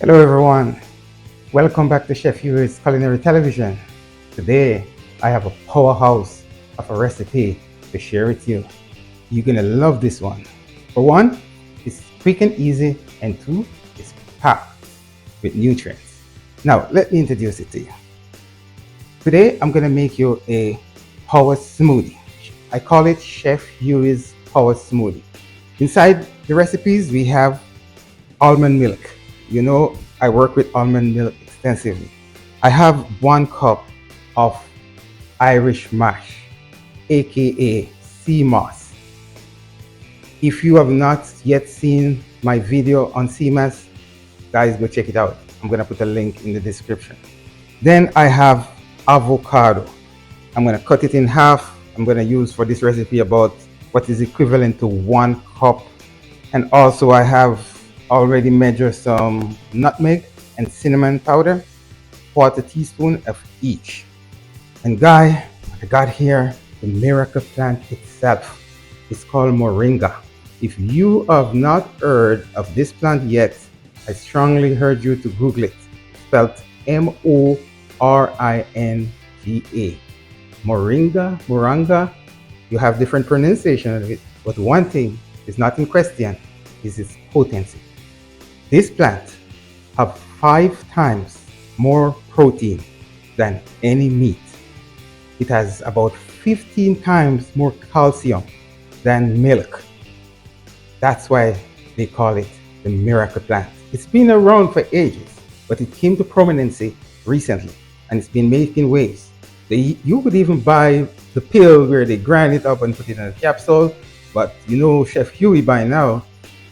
Hello everyone, welcome back to Chef Huie's Culinary Television. Today I have a powerhouse of a recipe to share with you. You're gonna love this one. For one, it's quick and easy, and two, it's packed with nutrients. Now let me introduce it to you. Today I'm gonna make you a power smoothie. I call it Chef Huie's Power Smoothie. Inside the recipes we have almond milk. You know, I work with almond milk extensively. I have 1 cup of Irish mash, aka sea moss. If you have not yet seen my video on sea moss, guys, go check it out. I'm gonna put a link in the description. Then I have avocado. I'm gonna cut it in half. I'm gonna use for this recipe about what is equivalent to 1 cup. And also I have already measured some nutmeg and cinnamon powder, 1/4 teaspoon of each. And guy, I got here the miracle plant itself. It's called Moringa. If you have not heard of this plant yet, I strongly urge you to Google it. Spelled Moringa. Moringa. You have different pronunciation of it, but one thing is not in question is its potency. This plant have 5 times more protein than any meat. It has about 15 times more calcium than milk. That's why they call it the miracle plant. It's been around for ages, but it came to prominence recently, and it's been making waves. You could even buy the pill where they grind it up and put it in a capsule, but you know Chef Huie by now,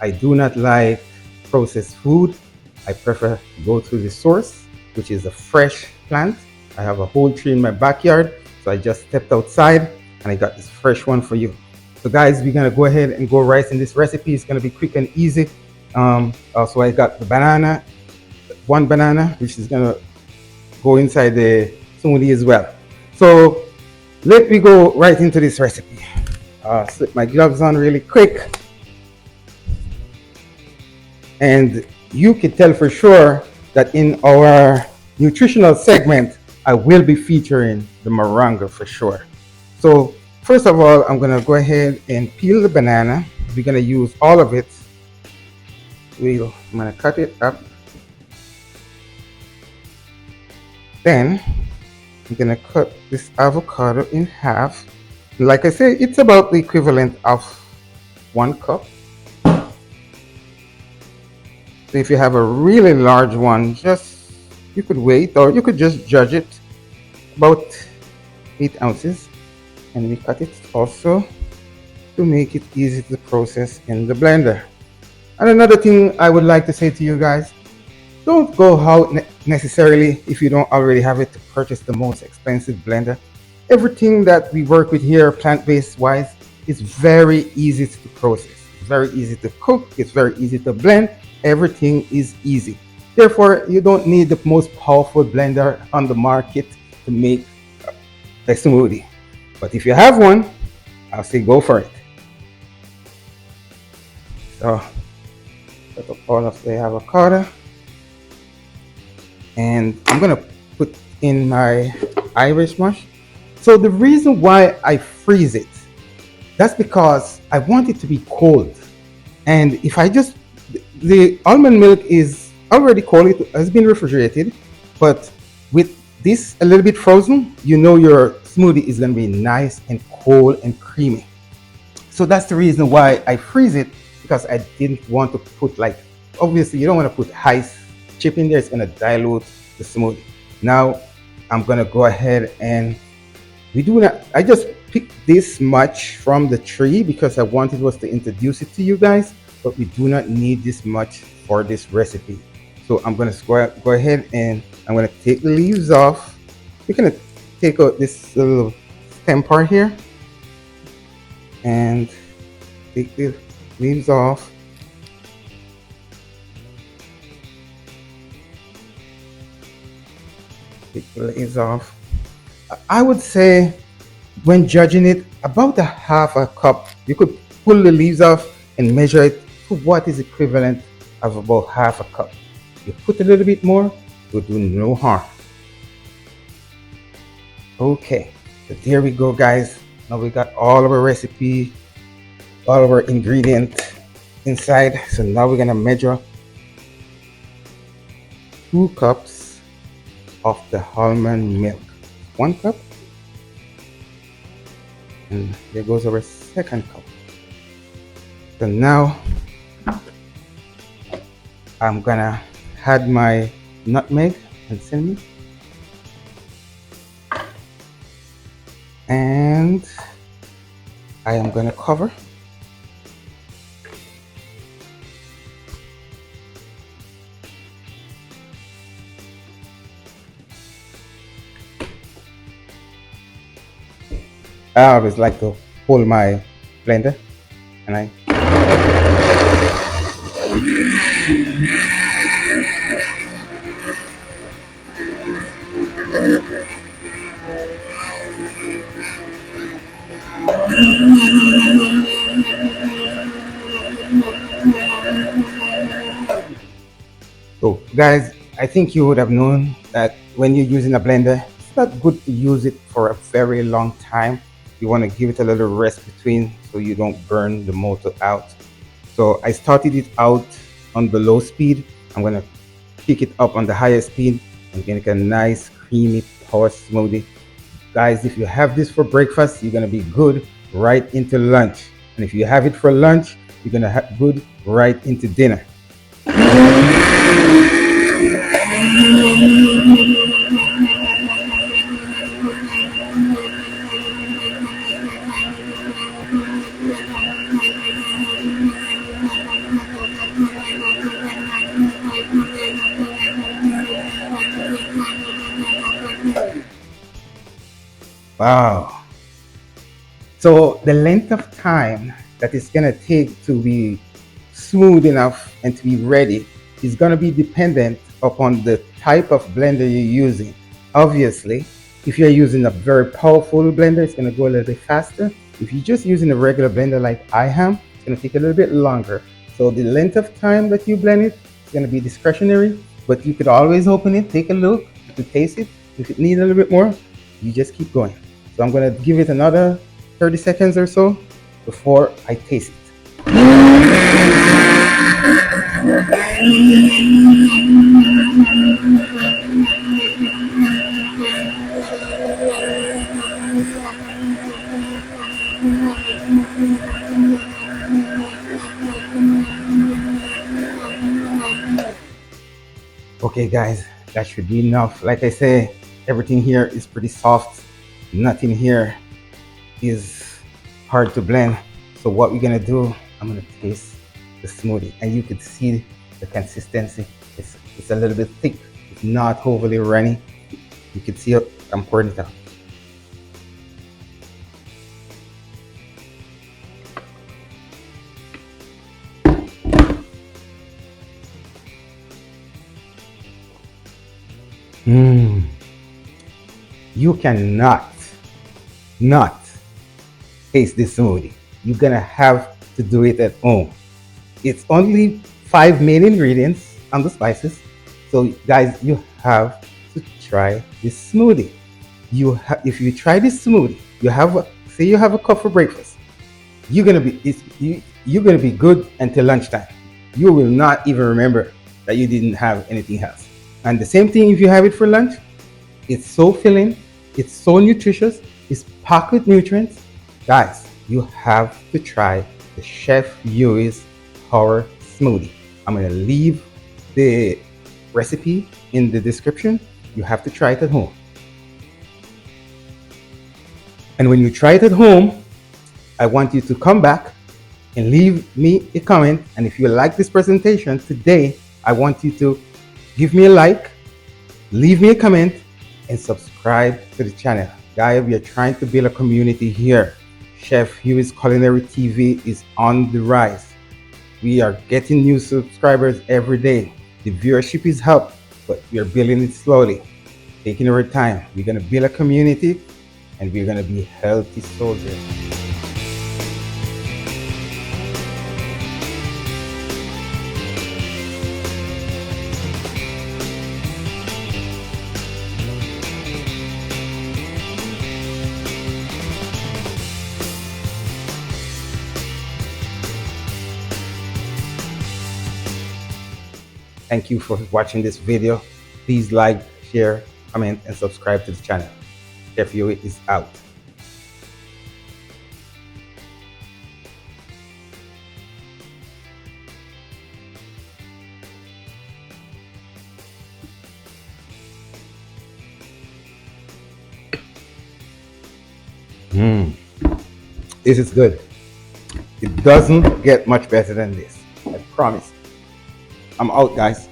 I do not like processed food. I prefer to go to the source, which is a fresh plant. I have a whole tree in my backyard, so I just stepped outside and I got this fresh one for you. So guys, we're gonna go ahead and go right in this recipe. It's gonna be quick and easy. Also I got the banana, 1 banana, which is gonna go inside the smoothie as well. So let me go right into this recipe. Slip my gloves on really quick. And you can tell for sure that in our nutritional segment, I will be featuring the Moringa for sure. So first of all, I'm gonna go ahead and peel the banana. We're gonna use all of it. I'm gonna cut it up. Then I'm gonna cut this avocado in half. Like I said, it's about the equivalent of 1 cup. So if you have a really large one, you could wait, or you could just judge it about 8 ounces. And we cut it also to make it easy to process in the blender. And another thing I would like to say to you guys, don't go out necessarily if you don't already have it to purchase the most expensive blender. Everything that we work with here, plant-based wise, is very easy to process. It's very easy to cook. It's very easy to blend. Everything is easy. Therefore, you don't need the most powerful blender on the market to make a smoothie. But if you have one, I'll say go for it. So, cut up all of the avocado. And I'm gonna put in my Irish mash. So the reason why I freeze it, that's because I want it to be cold. And if I just, the almond milk is already cold, it has been refrigerated, but with this a little bit frozen, you know your smoothie is gonna be nice and cold and creamy. So that's the reason why I freeze it, because I didn't want to put, like, obviously you don't want to put ice chip in there, it's gonna dilute the smoothie. Now I'm gonna go ahead and I just picked this much from the tree because I wanted was to introduce it to you guys, but we do not need this much for this recipe. So I'm gonna go ahead and I'm gonna take the leaves off. We're gonna take out this little stem part here and take the leaves off. Take the leaves off. I would say when judging it, about a 1/2 cup. You could pull the leaves off and measure it to what is equivalent of about 1/2 cup. You put a little bit more, it will do no harm. Okay, so there we go, guys. Now we got all of our recipe, all of our ingredients inside. So now we're gonna measure 2 cups of the almond milk. 1 cup, and there goes our second cup. So now I'm gonna add my nutmeg and cinnamon, and I am gonna cover. I always like to hold my blender, and I so, guys, I think you would have known that when you're using a blender, it's not good to use it for a very long time. You want to give it a little rest between so you don't burn the motor out. So I started it out on the low speed. I'm going to pick it up on the higher speed and get a nice creamy power smoothie. Guys, if you have this for breakfast, you're going to be good right into lunch. And if you have it for lunch, you're going to have good right into dinner. Wow. So the length of time that it's going to take to be smooth enough and to be ready is going to be dependent upon the type of blender you're using. Obviously, if you're using a very powerful blender, it's going to go a little bit faster. If you're just using a regular blender like I am, it's going to take a little bit longer. So the length of time that you blend it is going to be discretionary, but you could always open it, take a look, you can taste it. If it needs a little bit more, you just keep going. So I'm going to give it another 30 seconds or so before I taste it. Okay, guys, that should be enough. Like I say, everything here is pretty soft. Nothing here is hard to blend. So what we're gonna do, I'm gonna taste the smoothie, and you could see the consistency. It's a little bit thick. It's not overly runny. You can see it. I'm pouring it out. You cannot not taste this smoothie. You're gonna have to do it at home. It's only 5 main ingredients and the spices. So guys, you have to try this smoothie. If you try this smoothie, say you have a cup for breakfast. You're gonna be good until lunchtime. You will not even remember that you didn't have anything else. And the same thing if you have it for lunch. It's so filling, it's so nutritious, it's packed with nutrients. Guys, you have to try the Chef Huie's Power Smoothie. I'm gonna leave the recipe in the description. You have to try it at home. And when you try it at home, I want you to come back and leave me a comment. And if you like this presentation today, I want you to give me a like, leave me a comment, and subscribe to the channel. Guys, we are trying to build a community here. Chef Huie's Culinary TV is on the rise. We are getting new subscribers every day. The viewership is up, but we are building it slowly, taking our time. We're gonna build a community, and we're gonna be healthy soldiers. Thank you for watching this video. Please like, share, comment, and subscribe to the channel. Chef Huie is out. This is good. It doesn't get much better than this. I promise. I'm out, guys.